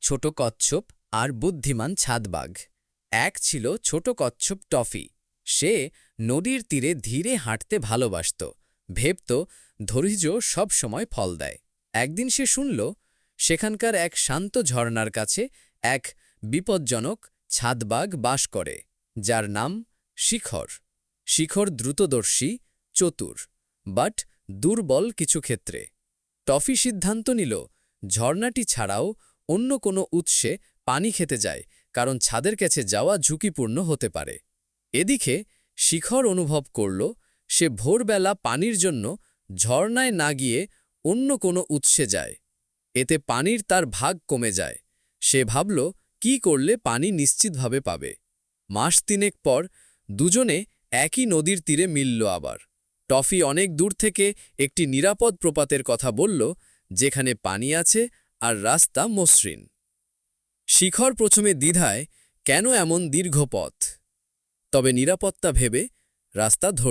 ছোট কচ্ছপ আর বুদ্ধিমান ছাদবাঘ। এক ছিল ছোট কচ্ছপ টফি। সে নদীর তীরে ধীরে হাঁটতে ভালোবাসত, ভেবত ধৈর্য সব সময় ফল দেয়। একদিন সে শুনল সেখানকার এক শান্ত ঝর্ণার কাছে এক বিপজ্জনক ছাদবাঘ বাস করে, যার নাম শিখর। শিখর দ্রুতদর্শী, চতুর, বাট দুর্বল কিছু ক্ষেত্রে। টফি সিদ্ধান্ত নিল ঝর্ণাটি ছাড়াও অন্য কোনো উৎসে পানি খেতে যায়, কারণ ছাদের কাছে যাওয়া ঝুঁকিপূর্ণ হতে পারে। এদিকে শিখর অনুভব করল সে ভোরবেলা পানির জন্য ঝর্ণায় না গিয়ে অন্য কোনো উৎসে যায়। এতে পানির তার ভাগ কমে যায়। সে ভাবল কি করলে পানি নিশ্চিতভাবে পাবে। মাস তিনেক পর দুজনে একই নদীর তীরে মিলল আবার। টফি অনেক দূর থেকে একটি নিরাপদ প্রপাতের কথা বলল, যেখানে পানি আছে আর রাস্তা মসৃণ। শিখর প্রথমে দ্বিধায়, কেন এমন দীর্ঘ পথ, তবে নিরাপত্তা ভেবে রাস্তা ধরল।